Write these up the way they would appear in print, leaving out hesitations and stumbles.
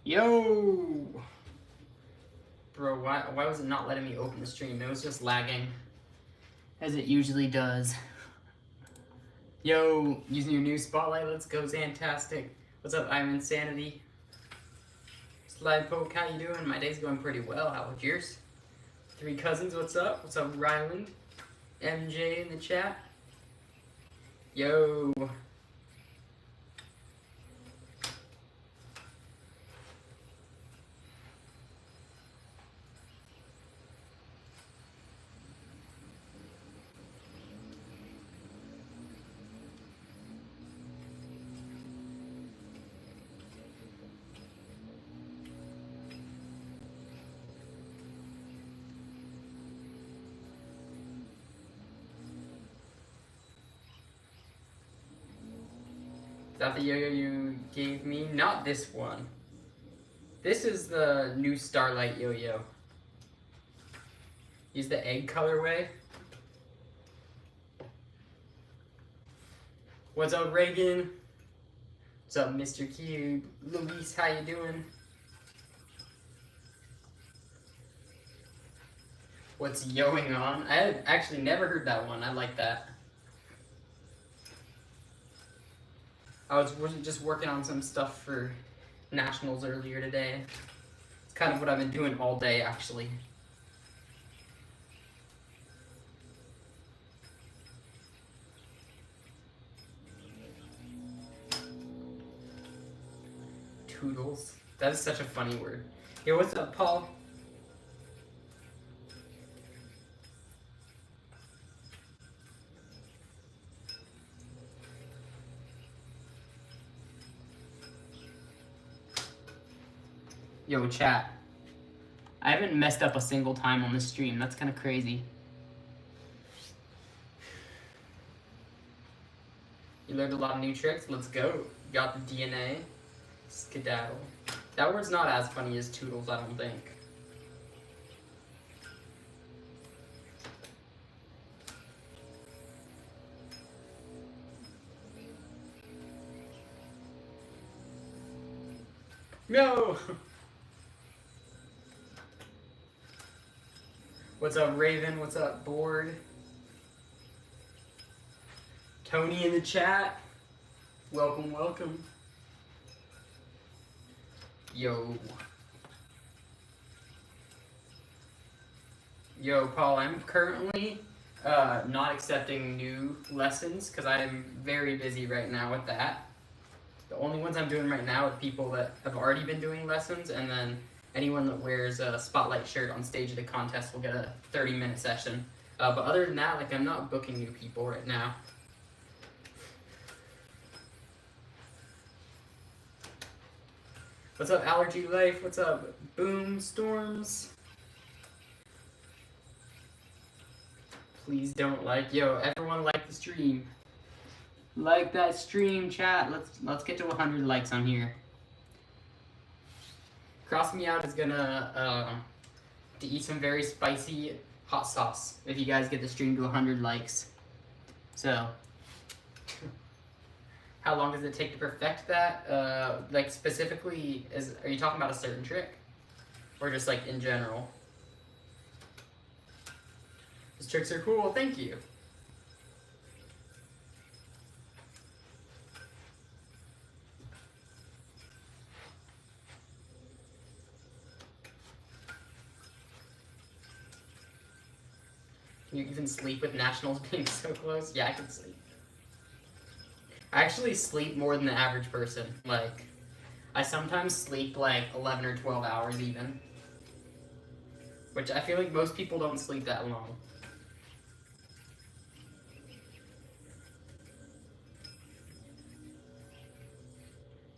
Yo! Bro, why was it not letting me open the stream? It was just lagging, as it usually does. Yo, using your new spotlight, let's go, Zantastic. What's up, I'm Insanity? Slide Poke, how you doing? My day's going pretty well, how about yours? Three Cousins, what's up? What's up, Ryland? MJ in the chat? Yo! Is that the yo-yo you gave me? Not this one. This is the new Starlight yo-yo. Use the egg colorway. What's up, Reagan? What's up, Mr. Cube? Luis, how you doing? What's yoing on? I had actually never heard that one. I like that. I was just working on some stuff for nationals earlier today. It's kind of what I've been doing all day, actually. Toodles. That is such a funny word. Yo, what's up, Paul? Yo, chat. I haven't messed up a single time on this stream. That's kind of crazy. You learned a lot of new tricks. Let's go. Got the DNA. Skedaddle. That word's not as funny as Toodles, I don't think. No! What's up, Raven? What's up, Board? Tony in the chat. Welcome, welcome. Yo. Yo, Paul, I'm currently not accepting new lessons because I am very busy right now with that. The only ones I'm doing right now are people that have already been doing lessons, and then anyone that wears a spotlight shirt on stage at a contest will get a 30-minute session. But other than that, like, I'm not booking new people right now. What's up, Allergy Life? What's up, Boom Storms? Please don't like. Yo, everyone like the stream. Like that stream, chat. Let's get to 100 likes on here. Cross Me Out is gonna to eat some very spicy hot sauce if you guys get the stream to 100 likes. So, how long does it take to perfect that? Like specifically, are you talking about a certain trick, or just like in general? These tricks are cool. Thank you. Can you even sleep with nationals being so close? Yeah, I can sleep. I actually sleep more than the average person. Like, I sometimes sleep like 11 or 12 hours even. Which I feel like most people don't sleep that long.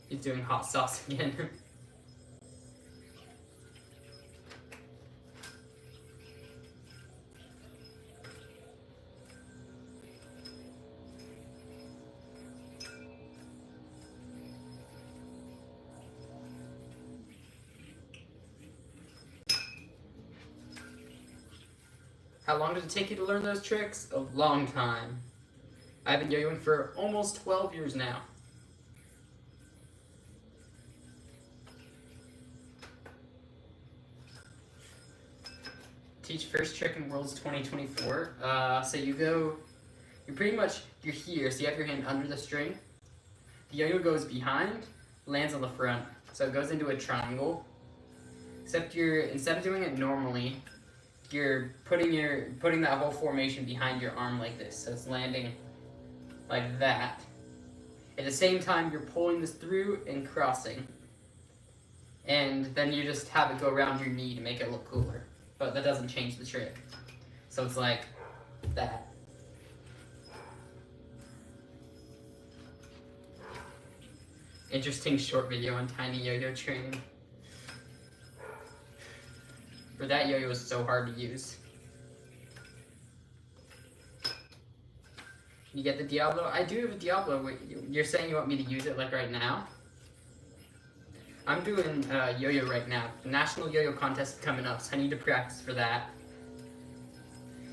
He's doing hot sauce again. How long did it take you to learn those tricks? A long time. I've been yo-yoing for almost 12 years now. teach first trick in Worlds 2024. So you're here, so you have your hand under the string. The yo-yo goes behind, lands on the front, so it goes into a triangle. Except instead of doing it normally, you're putting that whole formation behind your arm like this, so it's landing like that. At the same time, you're pulling this through and crossing. And then you just have it go around your knee to make it look cooler. But that doesn't change the trick. So it's like that. Interesting short video on tiny yo-yo training. But that yo-yo is so hard to use. You get the Diablo? I do have a Diablo. Wait, you're saying you want me to use it like right now? I'm doing yo-yo right now. The National Yo-Yo Contest is coming up, so I need to practice for that.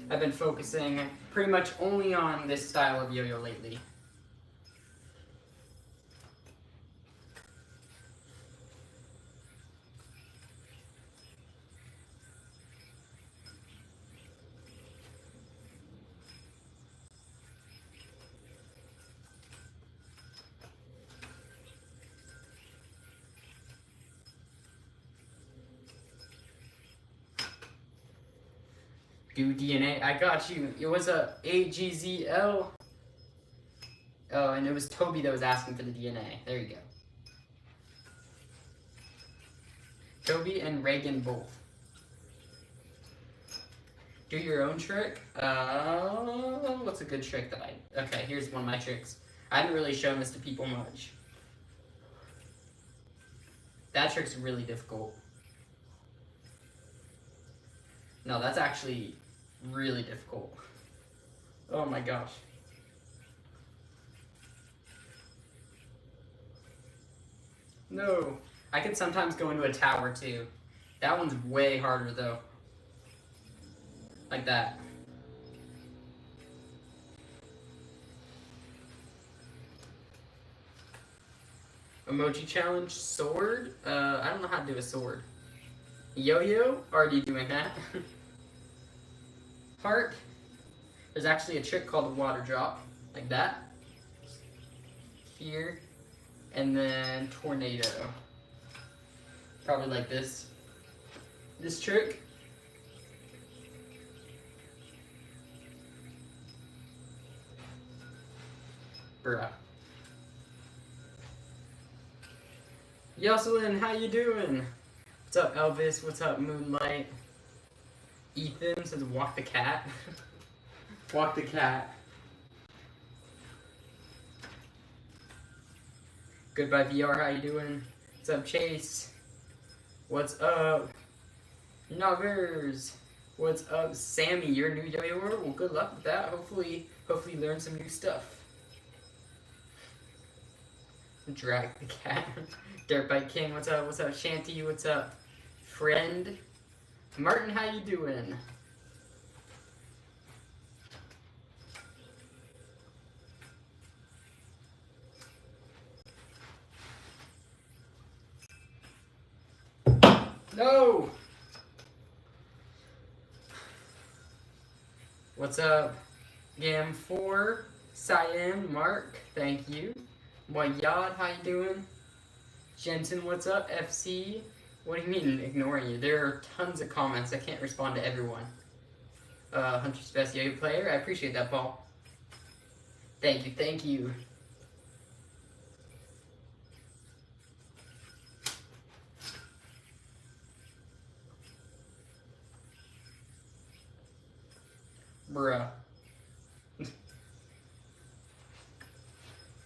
I've been focusing pretty much only on this style of yo-yo lately. Do DNA. I got you. It was a AGZL. Oh, and it was Toby that was asking for the DNA. There you go. Toby and Reagan both. Do your own trick? What's a good trick that okay, here's one of my tricks. I haven't really shown this to people much. That trick's really difficult. No, that's actually really difficult. Oh my gosh. No. I can sometimes go into a tower too. That one's way harder though. Like that. Emoji challenge, sword? I don't know how to do a sword. Yo-yo? Already doing that. Heart. There's actually a trick called the water drop. Like that. Here. And then tornado. Probably like this. This trick. Bruh. Yoselin, how you doing? What's up, Elvis? What's up, Moonlight? Ethan says, walk the cat. Walk the cat. Goodbye, VR. How you doing? What's up, Chase? What's up, Noggers? What's up, Sammy? You're a new yo-yoer? Well, good luck with that. Hopefully learn some new stuff. Drag the cat. Dirtbike King, what's up? What's up, Shanty? What's up, friend? Martin, how you doing? No! What's up, Gam4, Cyan, Mark, thank you. Wayad, how you doing? Jensen, what's up? FC, what do you mean ignoring you? There are tons of comments. I can't respond to everyone. Hunter's best yo-yo player. I appreciate that, Paul. Thank you, thank you. Bruh.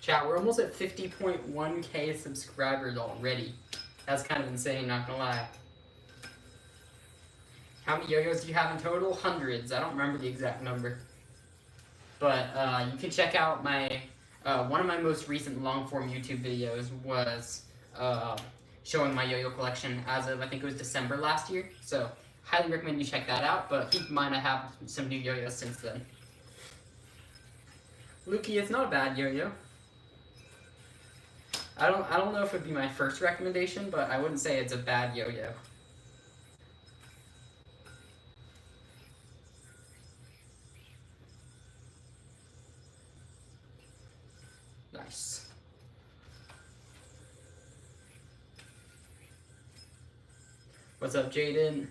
Chat, we're almost at 50.1k subscribers already. That's kind of insane, not gonna lie. How many yo-yos do you have in total? Hundreds. I don't remember the exact number. But you can check out my one of my most recent long-form YouTube videos was showing my yo-yo collection as of, I think it was December last year. So highly recommend you check that out, but keep in mind I have some new yo-yos since then. Lukey, it's not a bad yo-yo. I don't know if it'd be my first recommendation, but I wouldn't say it's a bad yo-yo. Nice. What's up, Jaden?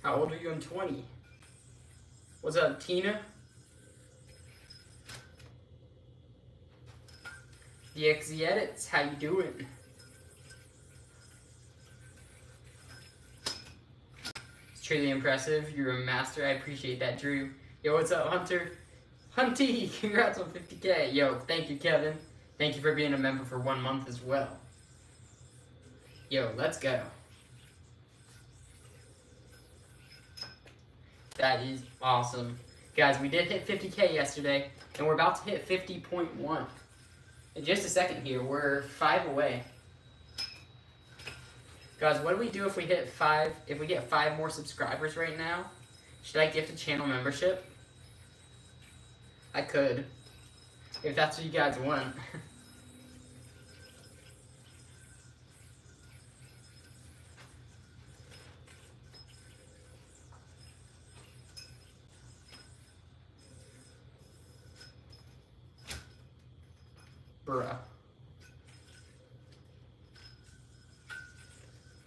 How old are you? I'm 20. What's up, Tina? DXZ Edits, how you doing? It's truly impressive. You're a master. I appreciate that, Drew. Yo, what's up, Hunter? Hunty, congrats on 50K. Yo, thank you, Kevin. Thank you for being a member for 1 month as well. Yo, let's go. That is awesome. Guys, we did hit 50K yesterday, and we're about to hit 50.1. In just a second here, we're 5 away. Guys, what do we do if we hit 5, if we get 5 more subscribers right now? Should I gift a channel membership? I could, if that's what you guys want. Bruh.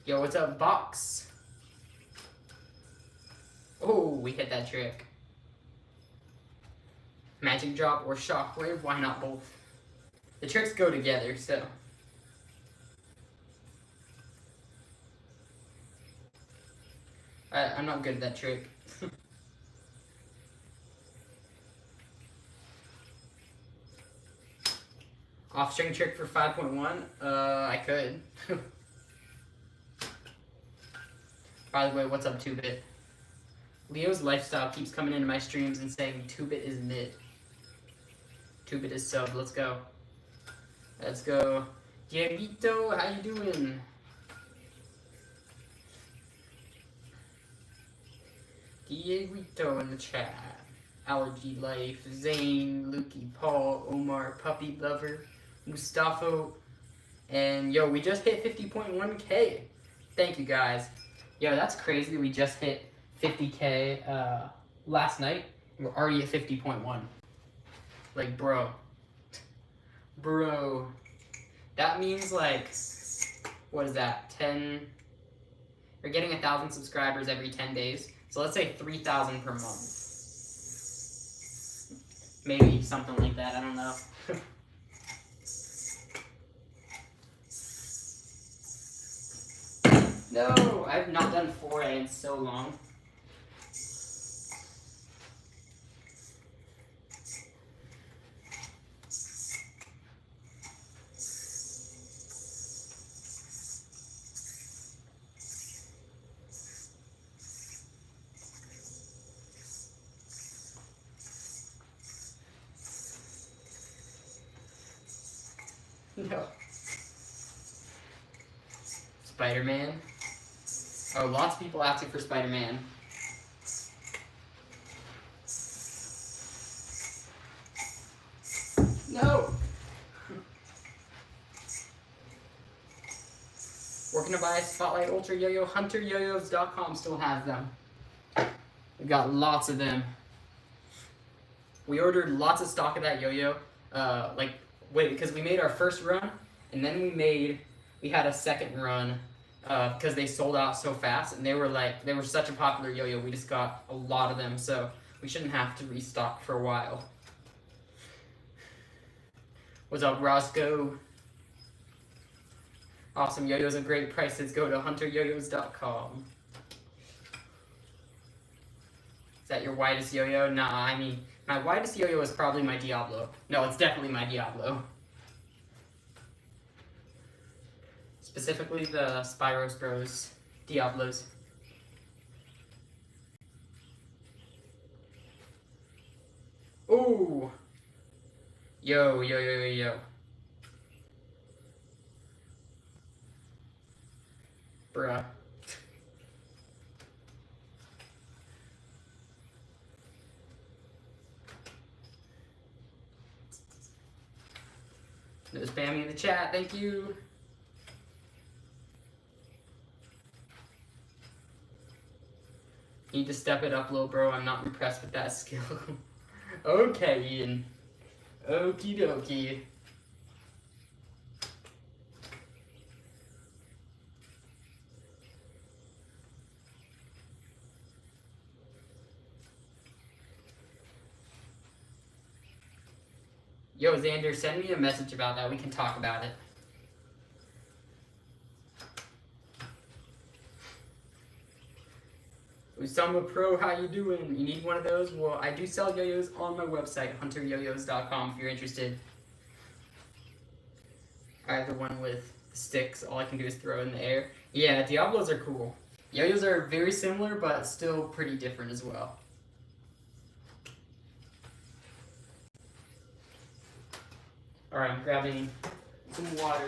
Yo, what's up, Box? Oh, we hit that trick. Magic Drop or Shockwave, why not both? The tricks go together, so. I'm not good at that trick. Off-string trick for 5.1? I could. By the way, what's up, 2-Bit? Leo's lifestyle keeps coming into my streams and saying 2-Bit is mid. 2-Bit is sub. Let's go. Let's go. Dieguito, how you doing? Dieguito in the chat. Allergy Life, Zane, Lukey, Paul, Omar, Puppy Lover, Mustafa, and yo, we just hit 50.1K. Thank you guys. Yo, that's crazy. We just hit 50K last night. We're already at 50.1. Like, bro. Bro. That means like, what is that? 10. We're getting 1,000 subscribers every 10 days. So let's say 3,000 per month. Maybe something like that. I don't know. No, I've not done 4A in so long. No. Spider-Man. Oh, lots of people asking for Spider-Man. No! We're gonna buy a Spotlight Ultra Yo-Yo. HunterYoyos.com still has them. We got lots of them. We ordered lots of stock of that yo-yo. Because we made our first run, and then we had a second run because they sold out so fast, and they were such a popular yo-yo. We just got a lot of them, so we shouldn't have to restock for a while. What's up, Roscoe? Awesome, yo-yos at great prices. Go to hunteryoyos.com. Is that your widest yo-yo? Nah, I mean, my widest yo-yo is probably my Diablo. No, it's definitely my Diablo. Specifically the Spyros Bros Diablos. Ooh! Yo, yo, yo, yo, yo. Bruh. No spamming in the chat, thank you. Need to step it up, little bro. I'm not impressed with that skill. Okay, Ian. Okie dokie. Yo, Xander, send me a message about that. We can talk about it. Usama Pro, how you doing? You need one of those? Well, I do sell yo-yos on my website, hunteryoyos.com, if you're interested. I have the one with the sticks. All I can do is throw in the air. Yeah, Diablos are cool. Yo-yos are very similar, but still pretty different as well. Alright, I'm grabbing some water.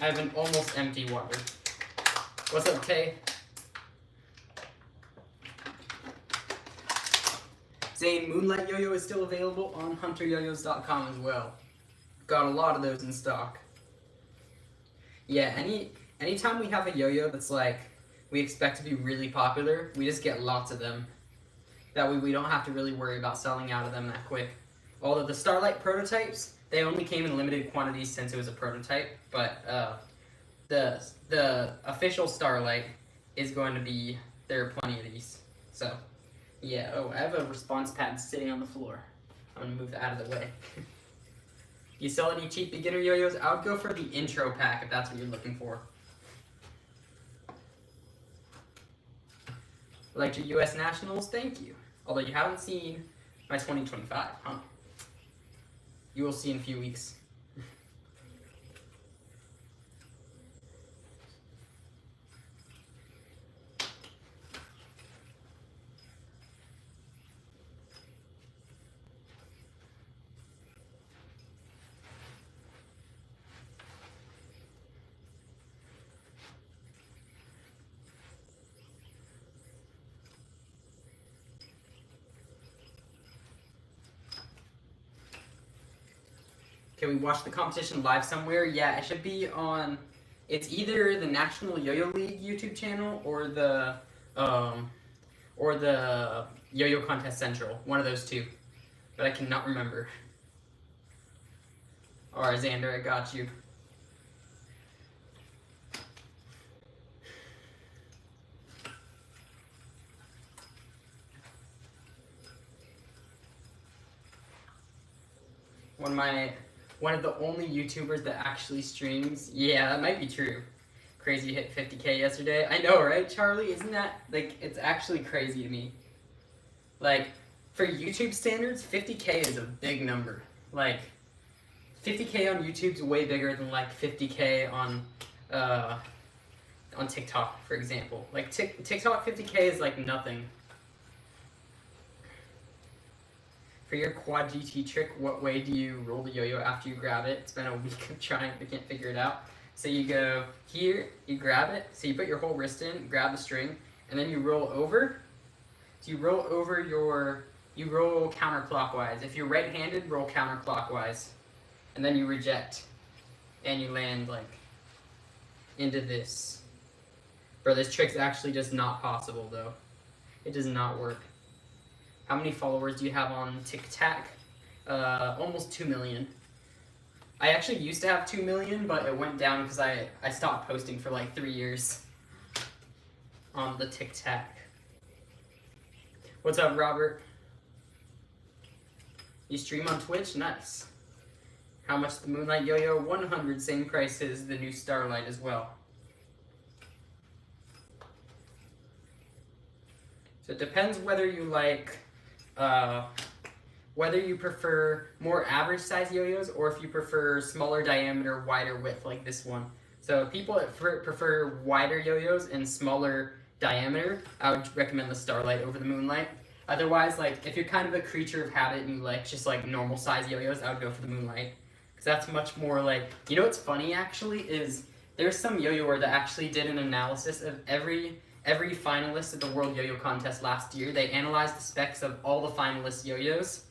I have an almost empty water. What's up, Tay? Zane, Moonlight Yo-Yo is still available on hunteryoyos.com as well. Got a lot of those in stock. Yeah, anytime we have a yo-yo that's like, we expect to be really popular, we just get lots of them. That way we don't have to really worry about selling out of them that quick. Although the Starlight prototypes, they only came in limited quantities since it was a prototype, but the official Starlight is going to be, there are plenty of these. So, yeah, oh, I have a response pad sitting on the floor. I'm gonna move that out of the way. You sell any cheap beginner yo-yos? I would go for the intro pack if that's what you're looking for. Like your US Nationals? Thank you. Although you haven't seen my 2025, huh? You will see in a few weeks. Can we watch the competition live somewhere? Yeah, it should be on, it's either the National Yo-Yo League YouTube channel or the Yo-Yo Contest Central. One of those two. But I cannot remember. Alright, Xander, I got you. One of the only YouTubers that actually streams. Yeah, that might be true. Crazy hit 50K yesterday. I know, right, Charlie? Isn't that, like, it's actually crazy to me. Like, for YouTube standards, 50K is a big number. Like, 50K on YouTube's way bigger than, like, 50K on TikTok, for example. Like, TikTok 50K is, like, nothing. For your quad GT trick, what way do you roll the yo-yo after you grab it? It's been a week of trying, I can't figure it out. So you go here, you grab it, so you put your whole wrist in, grab the string, and then you roll over. So you roll over you roll counterclockwise. If you're right-handed, roll counterclockwise. And then you reject. And you land, like, into this. Bro, this trick's actually just not possible, though. It does not work. How many followers do you have on TikTok? Almost 2 million. I actually used to have 2 million, but it went down because I stopped posting for like 3 years on the TikTok. What's up, Robert? You stream on Twitch? Nice. How much the Moonlight Yo-Yo? 100, same price as the new Starlight as well. So it depends whether you like whether you prefer more average size yo-yos or if you prefer smaller diameter, wider width like this one. So people that prefer wider yo-yos and smaller diameter, I would recommend the Starlight over the Moonlight. Otherwise, like if you're kind of a creature of habit and you like just like normal size yo-yos, I would go for the Moonlight. Because that's much more like, you know what's funny actually is there's some yo-yoer that actually did an analysis of every finalist at the World Yo-Yo Contest last year. They analyzed the specs of all the finalist yo-yos,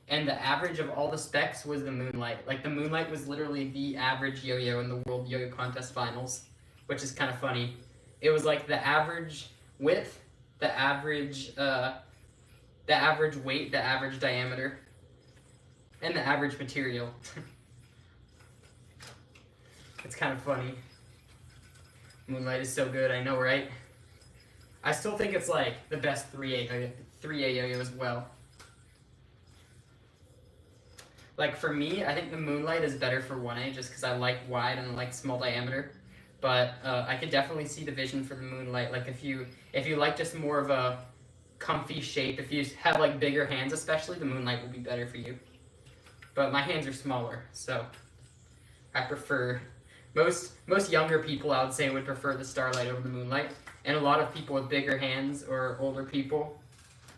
and the average of all the specs was the Moonlight. Like, the Moonlight was literally the average yo-yo in the World Yo-Yo Contest finals, which is kind of funny. It was like the average width, the average weight, the average diameter. and the average material. It's kind of funny. Moonlight is so good, I know, right? I still think it's like the best 3A yo-yo as well. Like for me, I think the Moonlight is better for 1A just because I like wide and I like small diameter. But I could definitely see the vision for the Moonlight. Like if you like just more of a comfy shape, if you have like bigger hands especially, the Moonlight will be better for you. But my hands are smaller, so I prefer, most younger people I would say would prefer the Starlight over the Moonlight. And a lot of people with bigger hands or older people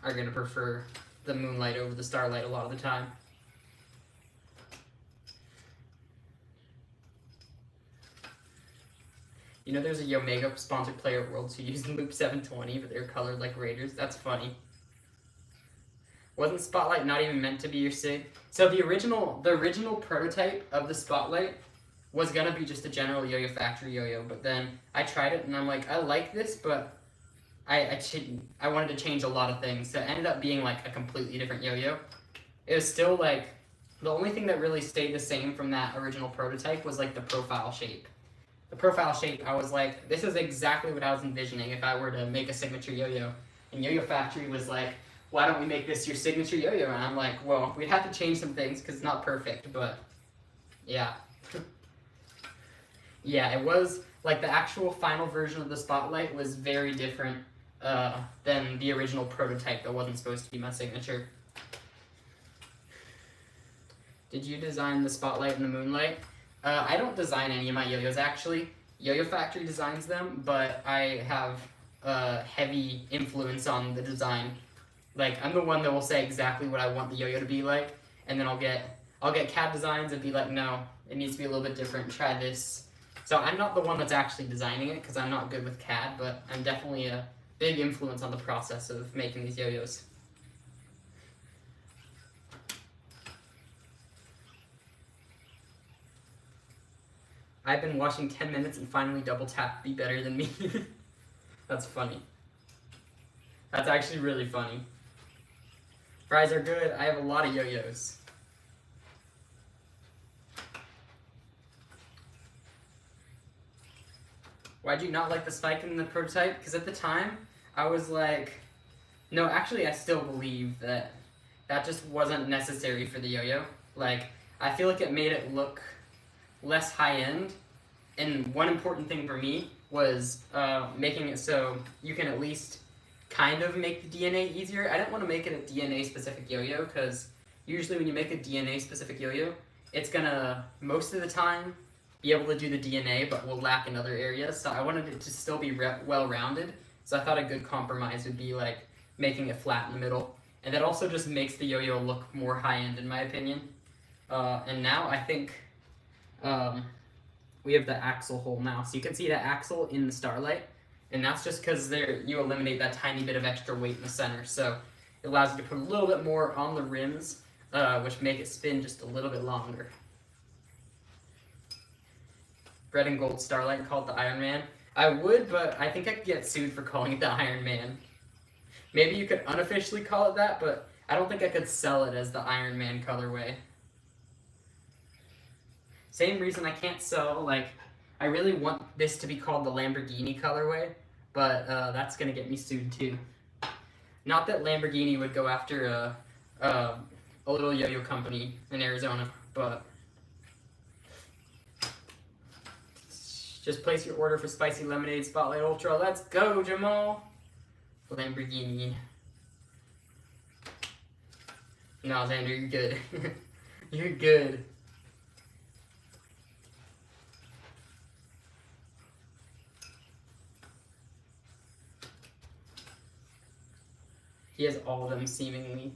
are going to prefer the Moonlight over the Starlight a lot of the time. You know there's a Yomega sponsored player at Worlds who used Loop 720, but they're colored like Raiders. That's funny. Wasn't Spotlight not even meant to be your SIG? So the original prototype of the Spotlight was gonna be just a general Yo-Yo Factory yo-yo, but then I tried it and I'm like, I like this, but I wanted to change a lot of things. So it ended up being like a completely different yo-yo. It was still like, the only thing that really stayed the same from that original prototype was like the profile shape. The profile shape, I was like, this is exactly what I was envisioning if I were to make a signature yo-yo. And Yo-Yo Factory was like, why don't we make this your signature yo-yo? And I'm like, well, we'd have to change some things because it's not perfect, but yeah. Yeah, it was, like the actual final version of the Spotlight was very different than the original prototype that wasn't supposed to be my signature. Did you design the Spotlight and the Moonlight? I don't design any of my yo-yos actually. Yo-Yo Factory designs them, but I have heavy influence on the design. Like I'm the one that will say exactly what I want the yo-yo to be like, and then I'll get CAD designs and be like, no, it needs to be a little bit different. Try this. So I'm not the one that's actually designing it because I'm not good with CAD, but I'm definitely a big influence on the process of making these yo-yos. I've been watching 10 minutes and finally double tap be better than me. That's funny. That's actually really funny. Fries are good. I have a lot of yo-yos. Why'd you not like the spike in the prototype? Because at the time, I was like, no, actually I still believe that just wasn't necessary for the yo-yo. Like, I feel like it made it look less high-end, and one important thing for me was making it so you can at least kind of make the DNA easier. I didn't want to make it a DNA-specific yo-yo, because usually when you make a DNA-specific yo-yo, it's gonna, most of the time, be able to do the DNA, but will lack in other areas, so I wanted it to still be well-rounded, so I thought a good compromise would be like making it flat in the middle, and that also just makes the yo-yo look more high-end in my opinion. And now I think we have the axle hole now, so you can see the axle in the Starlight, and that's just because you eliminate that tiny bit of extra weight in the center, so it allows you to put a little bit more on the rims, which make it spin just a little bit longer. Red and gold Starlight called the Iron Man. I would, but I think I could get sued for calling it the Iron Man. Maybe you could unofficially call it that, but I don't think I could sell it as the Iron Man colorway. Same reason I can't sell, like, I really want this to be called the Lamborghini colorway, but that's gonna get me sued too. Not that Lamborghini would go after a little yo-yo company in Arizona, but just place your order for Spicy Lemonade Spotlight Ultra. Let's go, Jamal! Lamborghini. No, Xander, you're good. You're good. He has all of them, seemingly.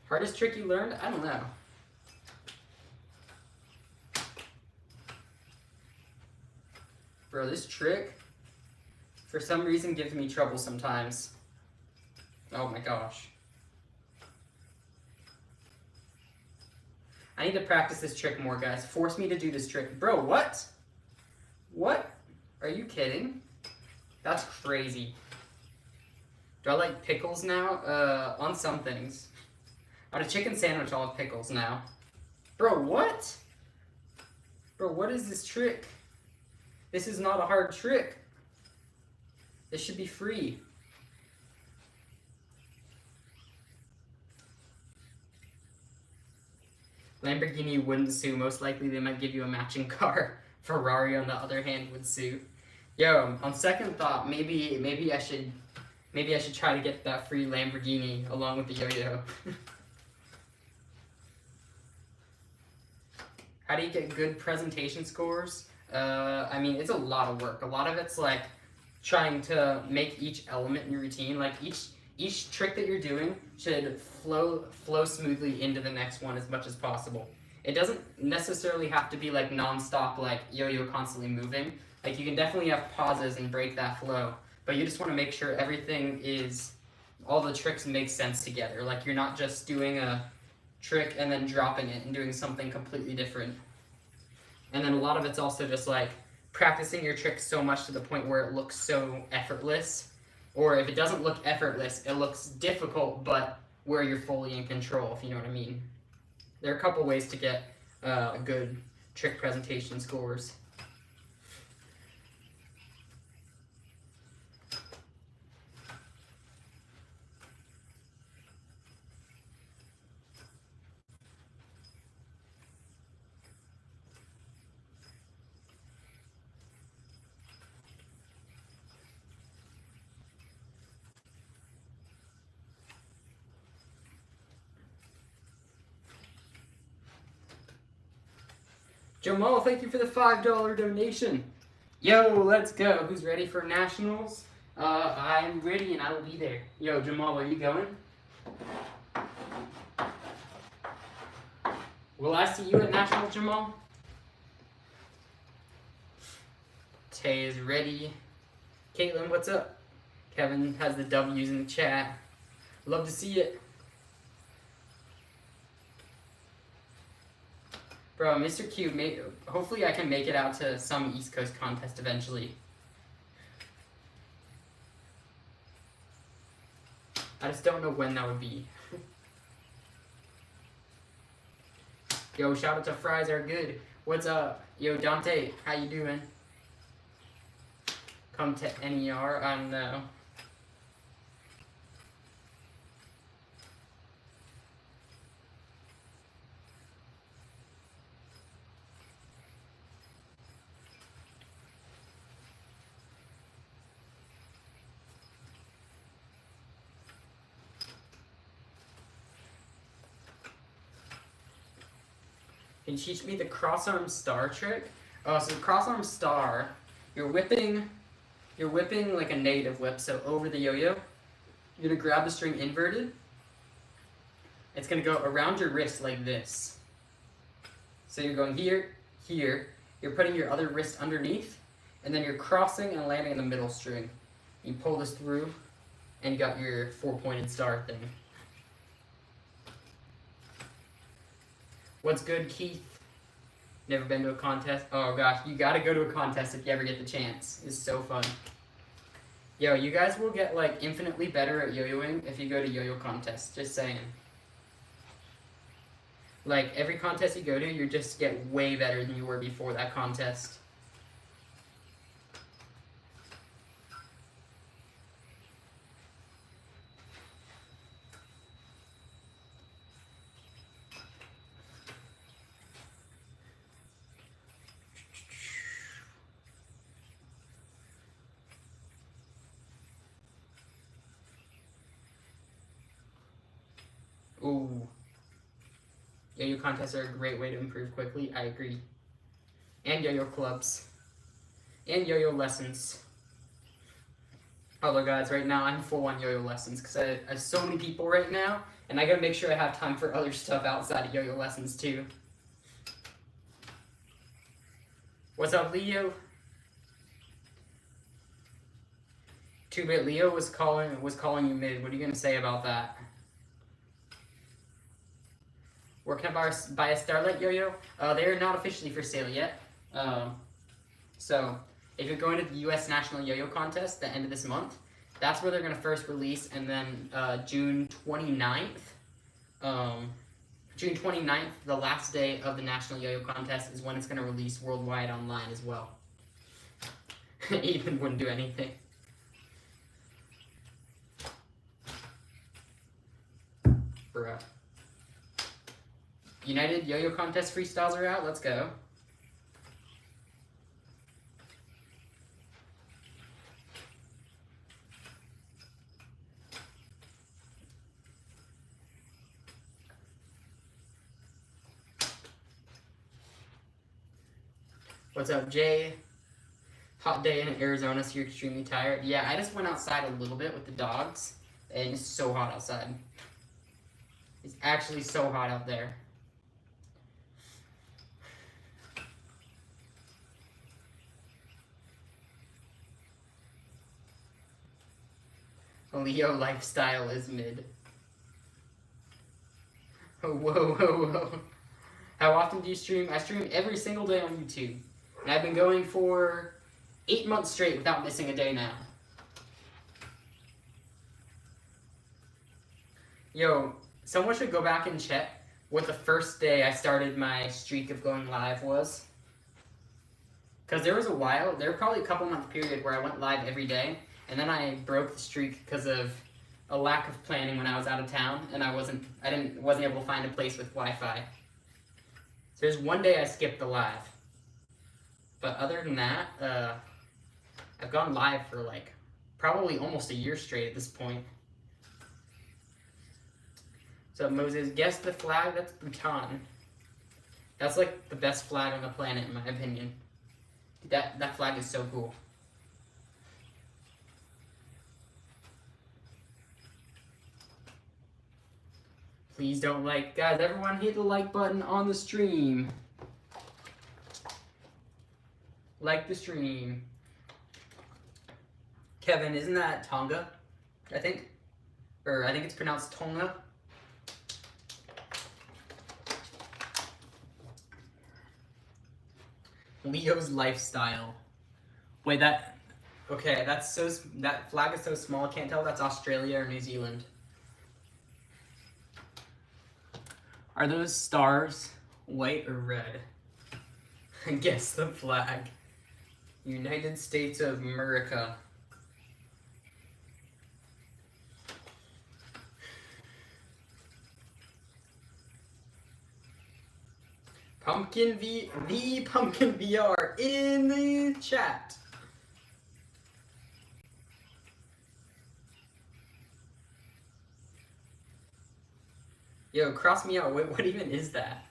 Hardest trick you learned? I don't know. Bro, this trick, for some reason, gives me trouble sometimes. Oh my gosh. I need to practice this trick more, guys. Force me to do this trick. Bro, what? What? Are you kidding? That's crazy. Do I like pickles now? On some things. On a chicken sandwich, I'll have pickles now. Bro, what? Bro, what is this trick? This is not a hard trick. This should be free. Lamborghini wouldn't sue. Most likely they might give you a matching car. Ferrari, on the other hand, would sue. Yo, on second thought, maybe I should try to get that free Lamborghini along with the yo-yo. How do you get good presentation scores? I mean, it's a lot of work. A lot of it's like trying to make each element in your routine, like each trick that you're doing should flow smoothly into the next one as much as possible. It doesn't necessarily have to be like non-stop, like yo-yo constantly moving. Like you can definitely have pauses and break that flow, but you just want to make sure all the tricks make sense together. Like you're not just doing a trick and then dropping it and doing something completely different. And then a lot of it's also just like practicing your trick so much to the point where it looks so effortless. Or if it doesn't look effortless, it looks difficult, but where you're fully in control, if you know what I mean. There are a couple ways to get good trick presentation scores. Jamal, thank you for the $5 donation. Yo, let's go. Who's ready for nationals? I'm ready and I will be there. Yo, Jamal, are you going? Will I see you at nationals, Jamal? Tay is ready. Caitlin, what's up? Kevin has the W's in the chat. Love to see it. Bro, Mr. Q, hopefully I can make it out to some East Coast contest eventually. I just don't know when that would be. Yo, shout out to Fries Are Good. What's up? Yo, Dante, how you doing? Come to NER, I don't know. Can you teach me the cross-arm star trick? Oh, so the cross-arm star, you're whipping like a native whip, so over the yo-yo. You're gonna grab the string inverted. It's gonna go around your wrist like this. So you're going here, here. You're putting your other wrist underneath, and then you're crossing and landing in the middle string. You pull this through, and you got your four-pointed star thing. What's good, Keith? Never been to a contest? Oh gosh, you gotta go to a contest if you ever get the chance. It's so fun. Yo, you guys will get like infinitely better at yo-yoing if you go to yo-yo contests, just saying. Like every contest you go to, you just get way better than you were before that contest. Ooh. Yo-yo contests are a great way to improve quickly. I agree. And yo-yo clubs. And yo-yo lessons. Although guys, right now I'm full on yo-yo lessons because I have so many people right now, and I gotta make sure I have time for other stuff outside of yo-yo lessons too. What's up, Leo? 2-bit Leo was calling you mid. What are you gonna say about that? Where can I buy a Starlight yo-yo? They are not officially for sale yet. So if you're going to the U.S. National Yo-Yo Contest the end of this month, that's where they're going to first release, and then June 29th, June 29th, the last day of the National Yo-Yo Contest, is when it's going to release worldwide online as well. Ethan wouldn't do anything. Bruh. United Yo-Yo Contest freestyles are out. Let's go. What's up, Jay? Hot day in Arizona, so you're extremely tired. Yeah, I just went outside a little bit with the dogs, and it's so hot outside. It's actually so hot out there. Leo lifestyle is mid. Oh, whoa, whoa, whoa. How often do you stream? I stream every single day on YouTube. And I've been going for 8 months straight without missing a day now. Yo, someone should go back and check what the first day I started my streak of going live was. Because there was a while, there was probably a couple-month period where I went live every day, and then I broke the streak because of a lack of planning when I was out of town, and I wasn't able to find a place with Wi-Fi. So there's one day I skipped the live. But other than that, I've gone live for like probably almost a year straight at this point. So Moses, guess the flag? That's Bhutan. That's like the best flag on the planet in my opinion. That flag is so cool. Please don't like, guys, everyone hit the like button on the stream. Like the stream. Kevin, isn't that Tonga? I think. Or I think it's pronounced Tonga. Leo's lifestyle. Wait, that flag is so small I can't tell if that's Australia or New Zealand. Are those stars white or red? Guess the flag. United States of America. The Pumpkin VR in the chat. Yo, cross me out. What even is that?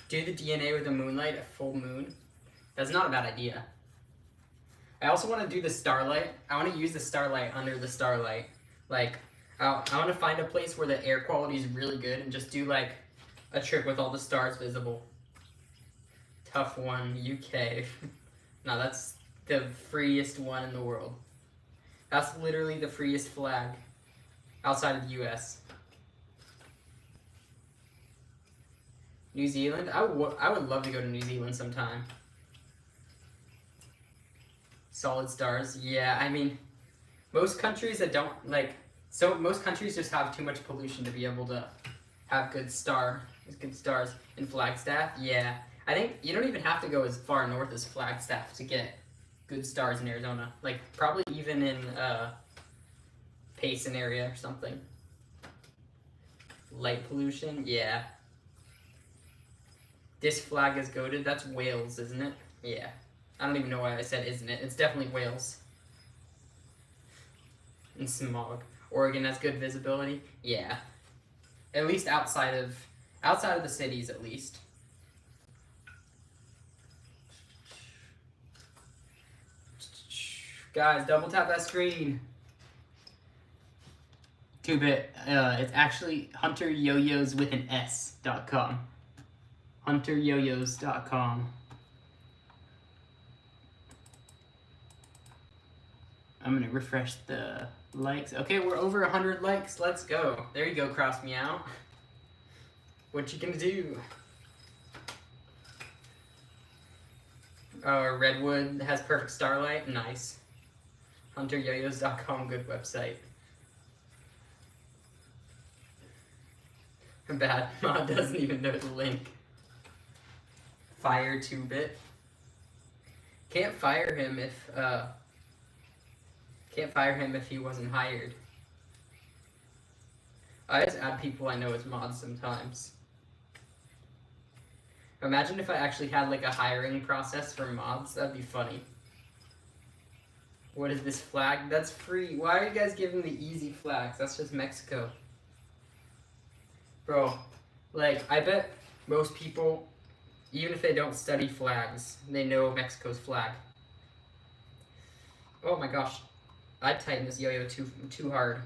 Do the DNA with the moonlight at full moon. That's not a bad idea. I also want to do the starlight. I want to use the starlight under the starlight. Like, I want to find a place where the air quality is really good and just do like a trip with all the stars visible. Tough one, UK. No, that's the freest one in the world. That's literally the freest flag outside of the US. New Zealand? I would love to go to New Zealand sometime. Solid stars. Yeah, I mean, most countries that don't, like, so most countries just have too much pollution to be able to have good stars in Flagstaff. Yeah, I think you don't even have to go as far north as Flagstaff to get good stars in Arizona. Like, probably even in Payson area or something. Light pollution? Yeah. This flag is goated. That's Wales, isn't it? Yeah. I don't even know why I said isn't it. It's definitely Wales. And smog. Oregon has good visibility. Yeah. At least outside of the cities, at least. Guys, double tap that screen. 2-bit. It's actually HunterYoYos with an S.com. HunterYoYos.com. I'm gonna refresh the likes. Okay, we're over 100 likes. Let's go. There you go, Cross Me Out. What you gonna do? Redwood has perfect starlight. Nice. HunterYoyos.com, good website. Bad mod doesn't even know the link. Fire 2-bit. Can't fire him if he wasn't hired. I just add people I know as mods sometimes. Imagine if I actually had like a hiring process for mods, that'd be funny. What is this flag? That's free. Why are you guys giving the easy flags? That's just Mexico. Bro, like, I bet most people, even if they don't study flags, they know Mexico's flag. Oh my gosh. I tightened this yo-yo too hard.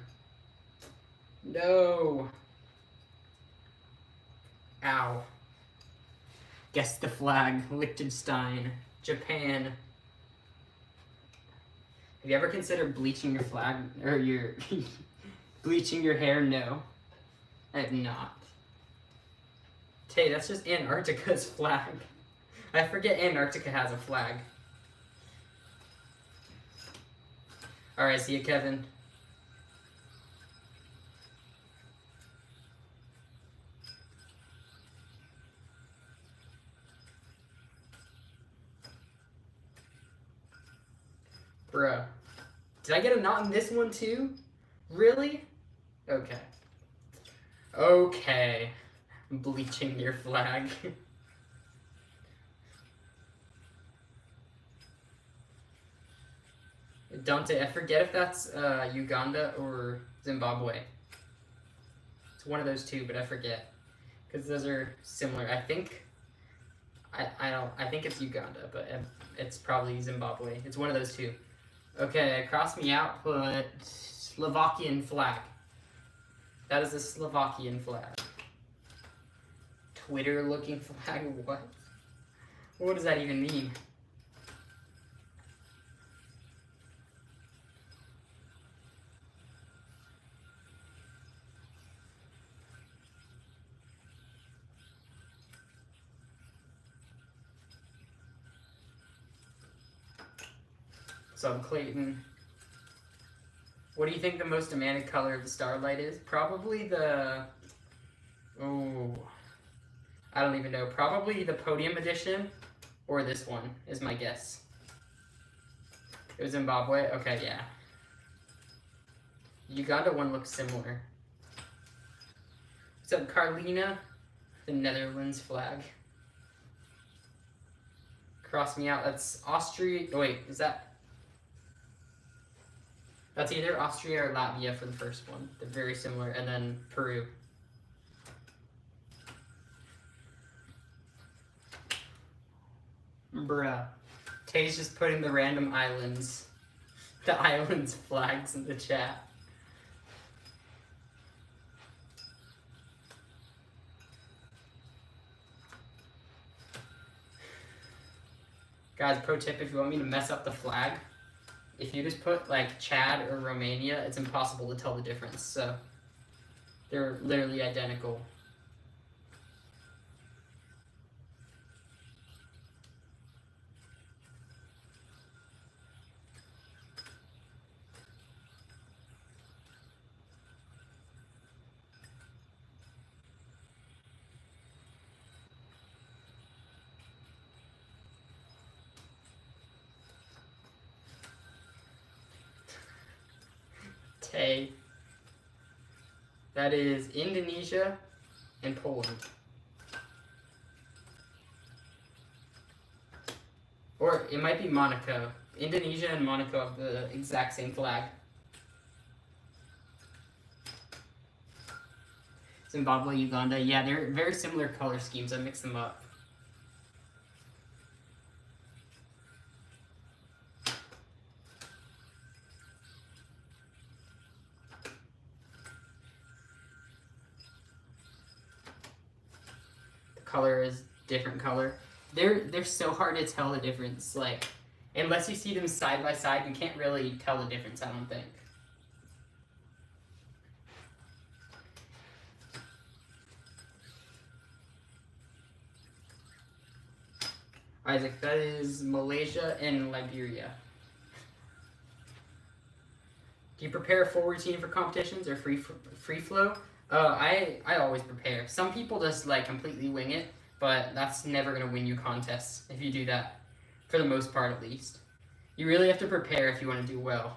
No. Ow. Guess the flag. Liechtenstein. Japan. Have you ever considered bleaching your flag, or your bleaching your hair? No, I have not. Hey, that's just Antarctica's flag. I forget Antarctica has a flag. Alright, see you, Kevin. Bruh. Did I get a knot in this one too? Really? Okay. Okay. Bleaching your flag. Dante, I forget if that's Uganda or Zimbabwe. It's one of those two, but I forget. Because those are similar. I think I think it's Uganda, but it's probably Zimbabwe. It's one of those two. Okay, cross me out, put Slovakian flag. That is a Slovakian flag. Twitter looking flag, what? What does that even mean? So Clayton, what do you think the most demanded color of the Starlight is? Probably the, oh, I don't even know. Probably the Podium Edition or this one is my guess. It was Zimbabwe? Okay, yeah. Uganda one looks similar. What's up, Carlina? The Netherlands flag. Cross me out. That's Austria. Oh, wait, is that? That's either Austria or Latvia for the first one. They're very similar. And then Peru. Bruh. Tay's just putting the random islands, the islands flags in the chat. Guys, pro tip, if you want me to mess up the flag, if you just put like Chad or Romania, it's impossible to tell the difference. So they're literally identical. Tay. That is Indonesia and Poland. Or it might be Monaco. Indonesia and Monaco have the exact same flag. Zimbabwe, Uganda. Yeah, they're very similar color schemes. I mixed them up. Color is different color. They're so hard to tell the difference. Like, unless you see them side by side, you can't really tell the difference, I don't think. Isaac, that is Malaysia and Liberia. Do you prepare a full routine for competitions or free flow? I always prepare. Some people just like completely wing it, but that's never gonna win you contests if you do that, for the most part at least. You really have to prepare if you want to do well.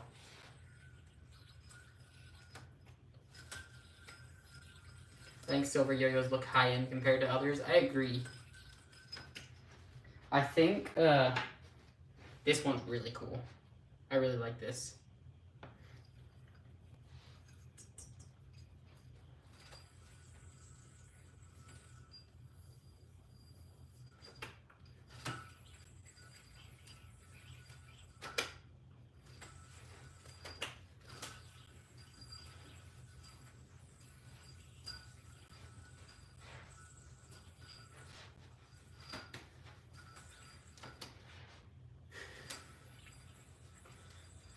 I think silver yo-yos look high-end compared to others. I agree. I think this one's really cool. I really like this.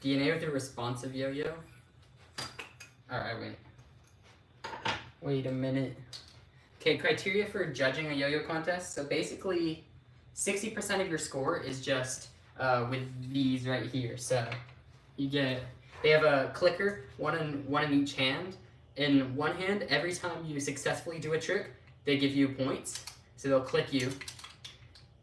DNA with a responsive yo-yo? Alright, wait a minute. Okay, criteria for judging a yo-yo contest. So basically, 60% of your score is just with these right here. So you get, they have a clicker, one in each hand. In one hand, every time you successfully do a trick, they give you points. So they'll click you.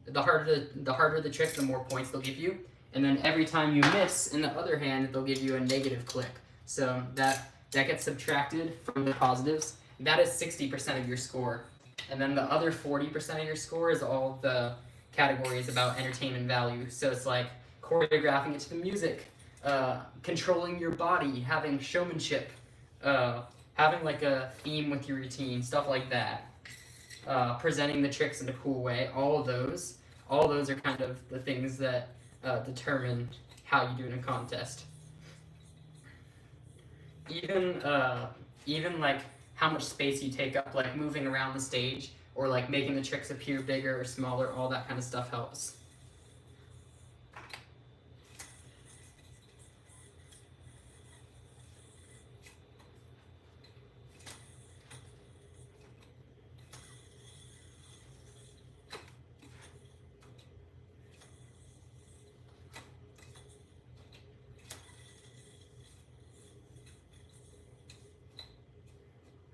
The harder the trick, the more points they'll give you. And then every time you miss, in the other hand, they'll give you a negative click. So that gets subtracted from the positives. That is 60% of your score. And then the other 40% of your score is all the categories about entertainment value. So it's like choreographing it to the music, controlling your body, having showmanship, having like a theme with your routine, stuff like that. Presenting the tricks in a cool way. All of those are kind of the things that determine how you do in a contest. Even like how much space you take up, like moving around the stage, or like making the tricks appear bigger or smaller, all that kind of stuff helps.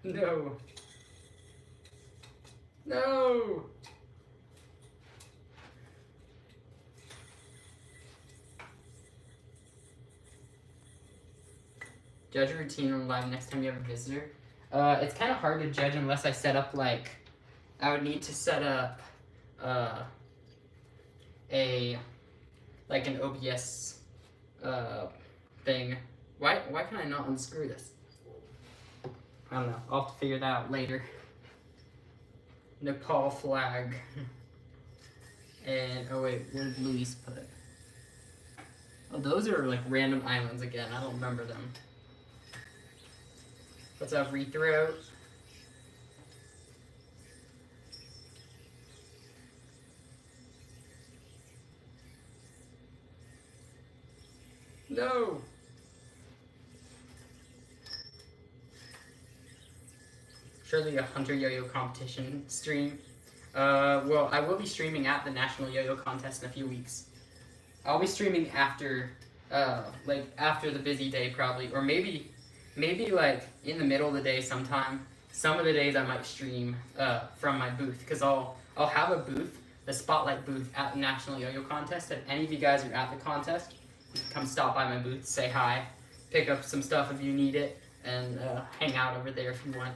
No. No. Judge a routine on live next time you have a visitor. It's kind of hard to judge unless I set up like, I would need to set up like an OBS thing. Why can I not unscrew this? I don't know. I'll have to figure that out later. Nepal flag. And, oh wait, what did Luis put? Oh, those are like random islands again. I don't remember them. What's up, Rethroat? No! Surely a Hunter Yo-Yo competition stream. Well, I will be streaming at the National Yo-Yo Contest in a few weeks. I'll be streaming after, like after the busy day probably, or maybe like in the middle of the day sometime. Some of the days I might stream from my booth, because I'll have a booth, the spotlight booth at the National Yo-Yo Contest. If any of you guys are at the contest, you can come stop by my booth, say hi, pick up some stuff if you need it, and hang out over there if you want.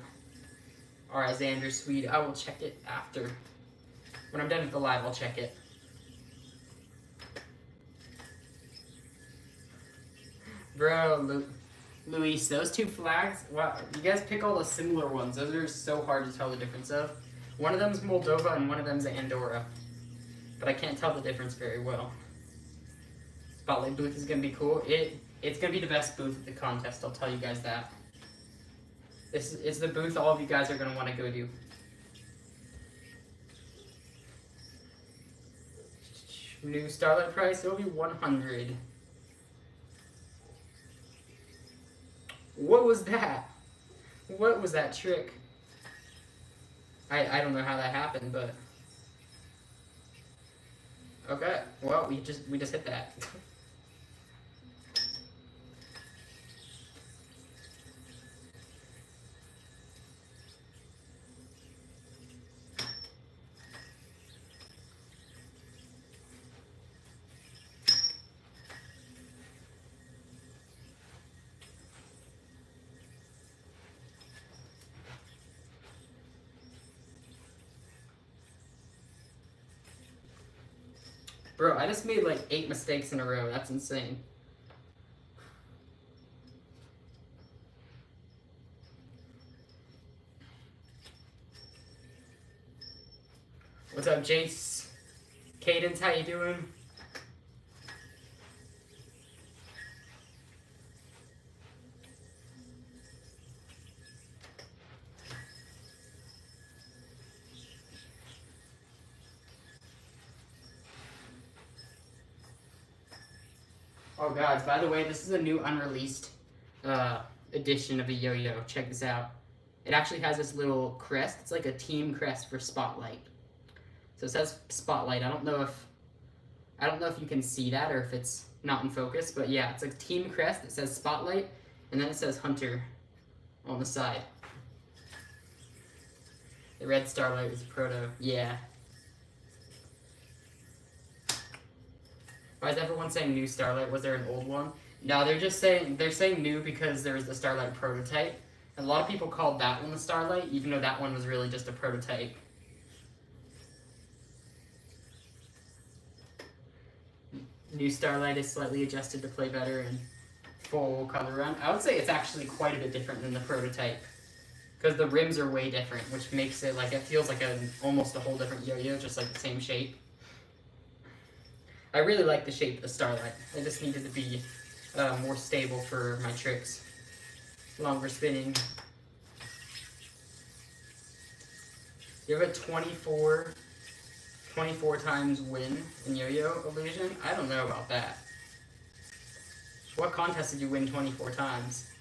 Alright, Xander Swede, I will check it after. When I'm done with the live, I'll check it. Bro, Luis, those two flags, wow, you guys pick all the similar ones. Those are so hard to tell the difference of. One of them's Moldova and one of them's Andorra. But I can't tell the difference very well. Spotlight booth is going to be cool. It's going to be the best booth at the contest, I'll tell you guys that. This is the booth all of you guys are going to want to go to. New Starlight price, it'll be 100. What was that? What was that trick? I don't know how that happened, but okay. Well, we just hit that. Bro, I just made like 8 mistakes in a row. That's insane. What's up, Jace? Cadence, how you doing? Oh, guys, by the way, this is a new unreleased edition of a yo-yo. Check this out. It actually has this little crest. It's like a team crest for Spotlight. So it says Spotlight. I don't know if you can see that or if it's not in focus, but yeah, it's a team crest that says Spotlight, and then it says Hunter on the side. The red Starlight is proto. Yeah. Why is everyone saying new Starlight? Was there an old one? No, they're saying new because there was the Starlight prototype. And a lot of people called that one the Starlight, even though that one was really just a prototype. New Starlight is slightly adjusted to play better and full color run. I would say it's actually quite a bit different than the prototype, because the rims are way different, which makes it like, it feels like almost a whole different yo-yo, just like the same shape. I really like the shape of the Starlight. I just needed to be more stable for my tricks. Longer spinning. You have a 24 times win in yo-yo illusion? I don't know about that. What contest did you win 24 times?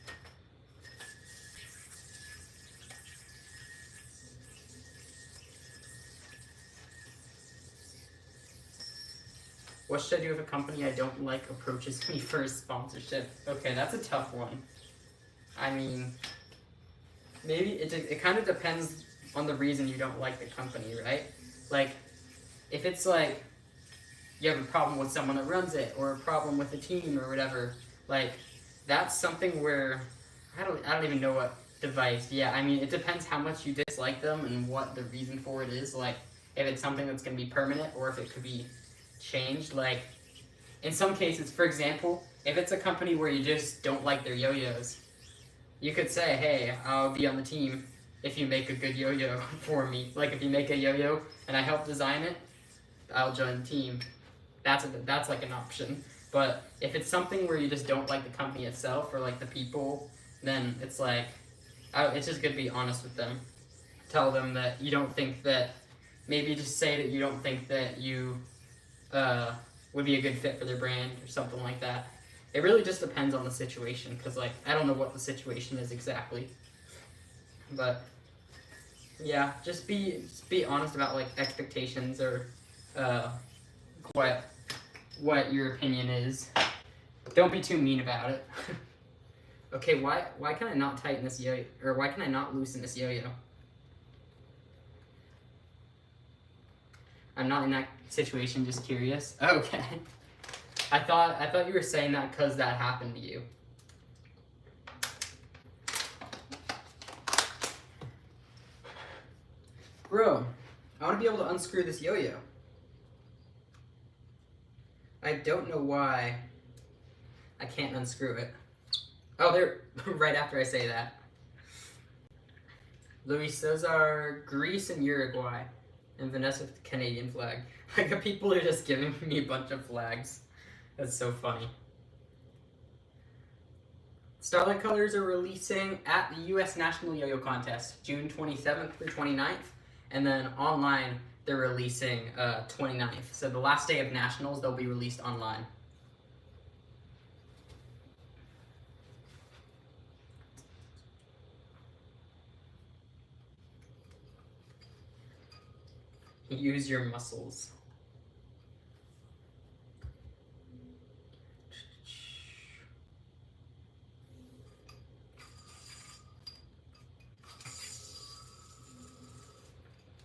What should I do if a company I don't like approaches me for a sponsorship? Okay, that's a tough one. I mean, maybe it kind of depends on the reason you don't like the company, right? Like, if it's like you have a problem with someone that runs it, or a problem with the team, or whatever, like, that's something where I don't even know what device. Yeah, I mean, it depends how much you dislike them and what the reason for it is. Like, if it's something that's gonna be permanent, or if it could be changed. Like, in some cases, for example, if it's a company where you just don't like their yo-yos, you could say, hey, I'll be on the team if you make a good yo-yo for me. Like, if you make a yo-yo and I help design it, I'll join the team. That's like an option. But if it's something where you just don't like the company itself or like the people, then it's like, it's just good to be honest with them. Tell them that you don't think that, maybe just say that you don't think that you would be a good fit for their brand or something like that. It really just depends on the situation, because like, I don't know what the situation is exactly. But yeah, just be honest about like expectations, or what your opinion is. Don't be too mean about it. Okay, why can I not tighten this yo-yo, or why can I not loosen this yo-yo? I'm not in that situation, just curious. Okay. I thought you were saying that because that happened to you. Bro, I want to be able to unscrew this yo-yo. I don't know why I can't unscrew it. Oh, there, right after I say that. Luis, those are Greece and Uruguay. And Vanessa with the Canadian flag. Like, people are just giving me a bunch of flags. That's so funny. Starlight colors are releasing at the U.S. National Yo-Yo Contest, June 27th through 29th. And then online, they're releasing 29th. So the last day of Nationals, they'll be released online. Use your muscles.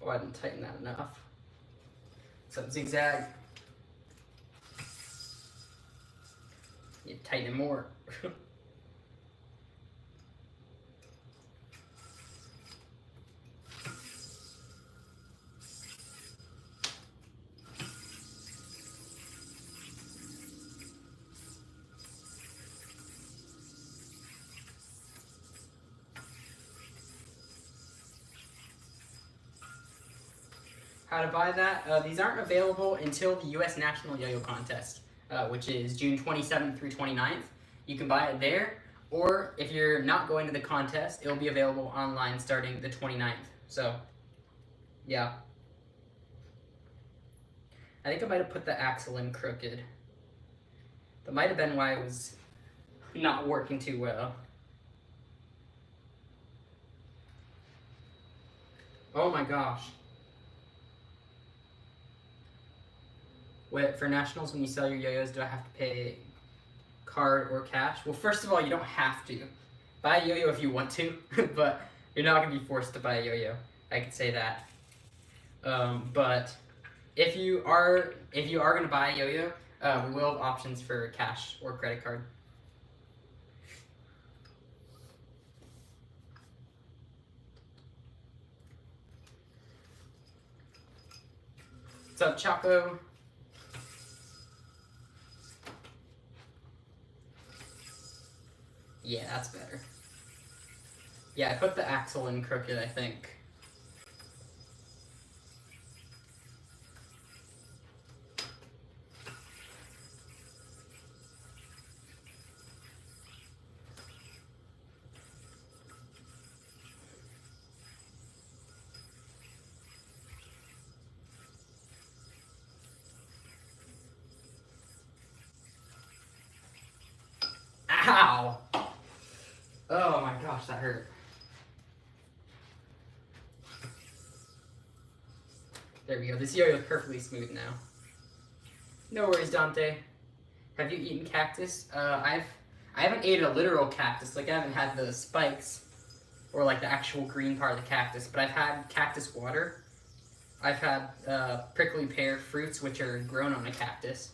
Oh, I didn't tighten that enough. So zigzag. You tighten it more. how to buy that. These aren't available until the U.S. National Yo-Yo Contest, which is June 27th through 29th. You can buy it there, or if you're not going to the contest, it'll be available online starting the 29th. So, yeah. I think I might have put the axle in crooked. That might have been why it was not working too well. Oh my gosh. Wait, for nationals, when you sell your yo-yos, do I have to pay card or cash? Well, first of all, you don't have to. Buy a yo-yo if you want to, but you're not going to be forced to buy a yo-yo. I could say that. But if you are going to buy a yo-yo, we will have options for cash or credit card. What's up, Chaco? Yeah, that's better. Yeah, I put the axle in crooked, I think. Ow! Oh my gosh, that hurt. There we go. This yo-yo is perfectly smooth now. No worries, Dante. Have you eaten cactus? I haven't ate a literal cactus. Like, I haven't had the spikes or like the actual green part of the cactus, but I've had cactus water. I've had prickly pear fruits, which are grown on a cactus.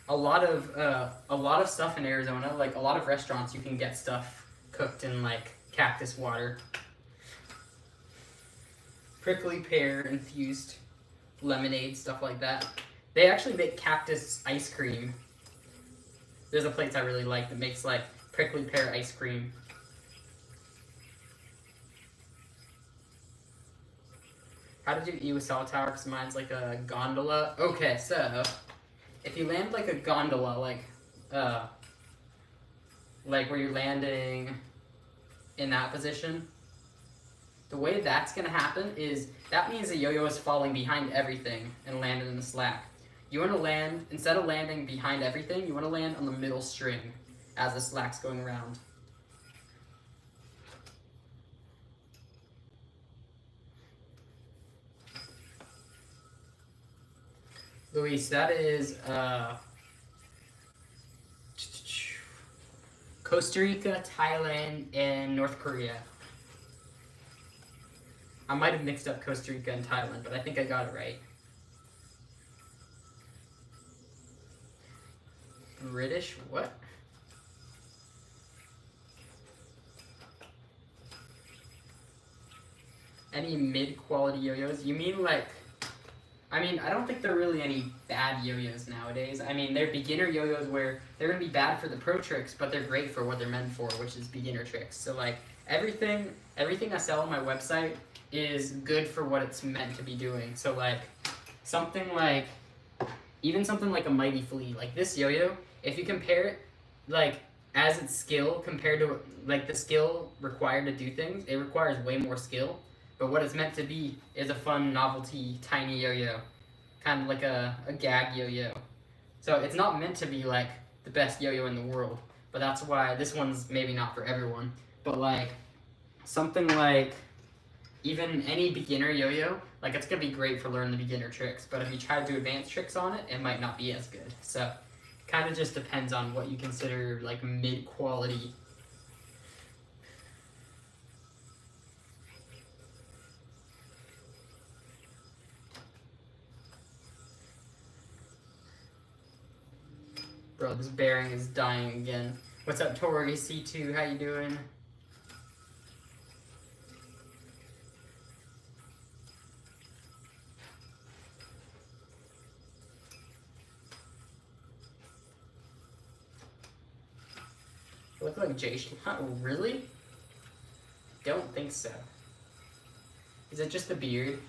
A lot of stuff in Arizona, like a lot of restaurants, you can get stuff cooked in like cactus water. Prickly pear infused lemonade, stuff like that. They actually make cactus ice cream. There's a place I really like that makes like prickly pear ice cream. How did you eat with cell tower? Because mine's like a gondola. Okay, so if you land like a gondola, like where you're landing in that position, the way that's gonna happen is that means the yo-yo is falling behind everything and landed in the slack. You want to land, instead of landing behind everything, you want to land on the middle string as the slack's going around. Luis, that is Costa Rica, Thailand, and North Korea. I might have mixed up Costa Rica and Thailand, but I think I got it right. British, what? Any mid-quality yo-yos? You mean like, I mean, I don't think there are really any bad yo-yos nowadays. I mean, they're beginner yo-yos where they're going to be bad for the pro tricks, but they're great for what they're meant for, which is beginner tricks. So like, everything I sell on my website is good for what it's meant to be doing. So like, even something like a Mighty Flea, like this yo-yo, if you compare it, like, as its skill compared to, like, the skill required to do things, it requires way more skill. But what it's meant to be is a fun, novelty, tiny yo-yo. Kind of like a gag yo-yo. So it's not meant to be, like, the best yo-yo in the world. But that's why this one's maybe not for everyone. But, like, something like even any beginner yo-yo, like, it's going to be great for learning the beginner tricks. But if you try to do advanced tricks on it, it might not be as good. So it kind of just depends on what you consider, like, mid-quality. Bro, this bearing is dying again. What's up, Tori C2? How you doing? You look like Jay. Really? Don't think so. Is it just the beard?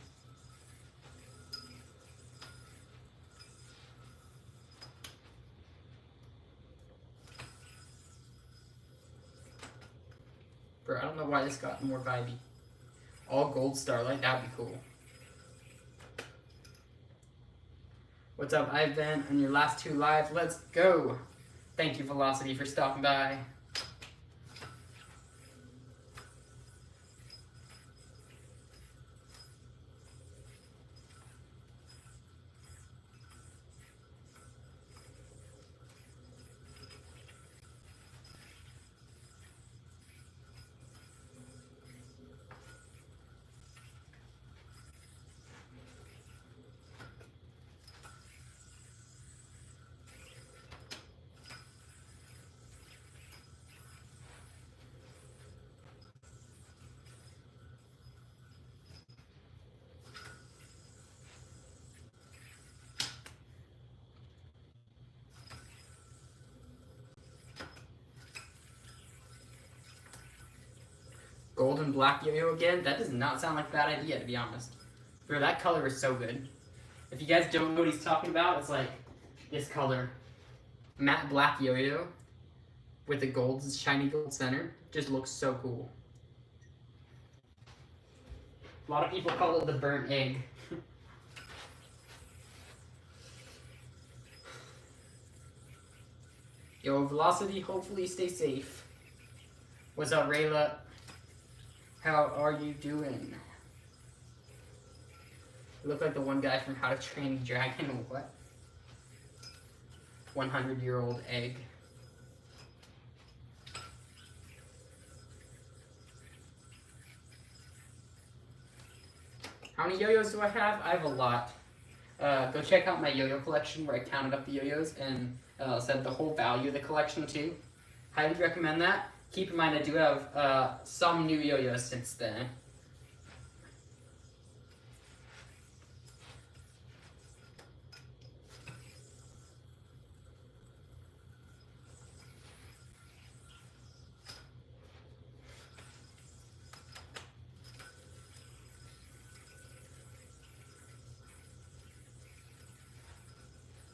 Bro, I don't know why this got more vibey. All gold starlight, that'd be cool. What's up, Ivan? On your last 2 lives, let's go. Thank you, Velocity, for stopping by. Gold and black yo-yo again? That does not sound like a bad idea, to be honest. Bro, that color is so good. If you guys don't know what he's talking about, it's like this color. Matte black yo-yo with the gold, shiny gold center. Just looks so cool. A lot of people call it the burnt egg. Yo, Velocity, hopefully stay safe. What's up, Rayla? How are you doing? You look like the one guy from How to Train a Dragon. What? 100-year-old egg. How many yo-yos do I have? I have a lot. Go check out my yo-yo collection where I counted up the yo-yos and said the whole value of the collection too. Highly recommend that. Keep in mind I do have some new yo-yos since then.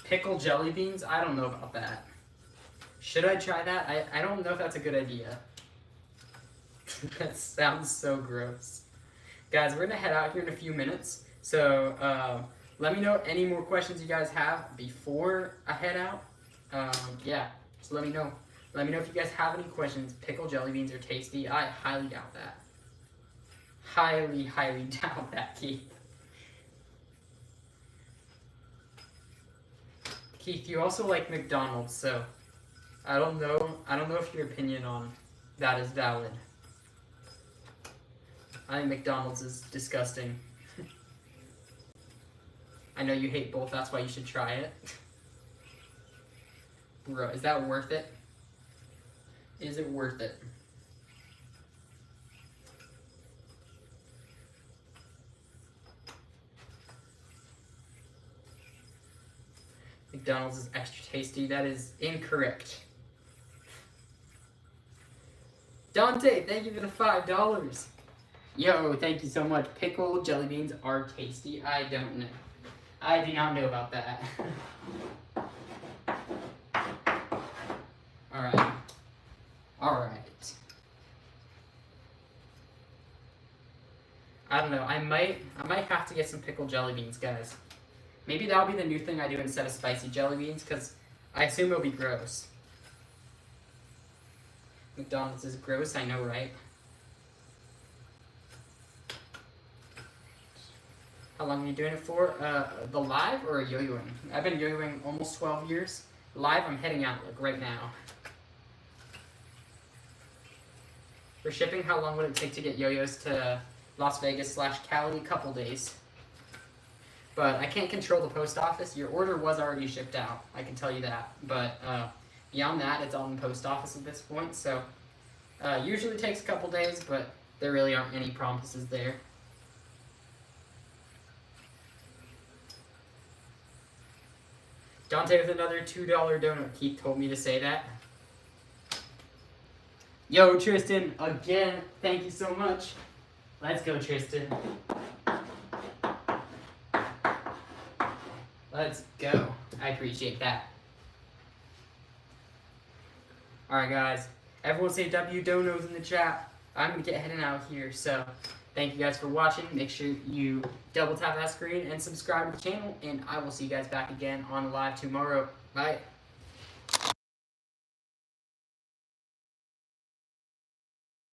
Pickled jelly beans? I don't know about that. Should I try that? I don't know if that's a good idea. That sounds so gross. Guys, we're gonna head out here in a few minutes. So let me know any more questions you guys have before I head out. Yeah, so let me know. Let me know if you guys have any questions. Pickled jelly beans are tasty. I highly doubt that. Highly, highly doubt that, Keith. Keith, you also like McDonald's, so I don't know if your opinion on that is valid. I think McDonald's is disgusting. I know you hate both, that's why you should try it. Bro, is that worth it? Is it worth it? McDonald's is extra tasty. That is incorrect. Dante, thank you for the $5. Yo, thank you so much. Pickled jelly beans are tasty. I don't know. I do not know about that. Alright. Alright. I don't know. I might have to get some pickled jelly beans, guys. Maybe that'll be the new thing I do instead of spicy jelly beans, because I assume it'll be gross. McDonald's is gross, I know, right? How long are you doing it for? The live or yo-yoing? I've been yo-yoing almost 12 years. Live, I'm heading out like right now. For shipping, how long would it take to get yo-yos to Las Vegas/Cali? A couple days. But I can't control the post office. Your order was already shipped out, I can tell you that. But beyond that, it's on the post office at this point. So usually takes a couple days, but there really aren't any promises there. Dante with another $2 donut. Keith told me to say that. Yo, Tristen, again, thank you so much. Let's go, Tristen. Let's go. I appreciate that. Alright guys, everyone say W donos in the chat. I'm gonna get heading out here, so thank you guys for watching. Make sure you double tap that screen and subscribe to the channel, and I will see you guys back again on live tomorrow. Bye.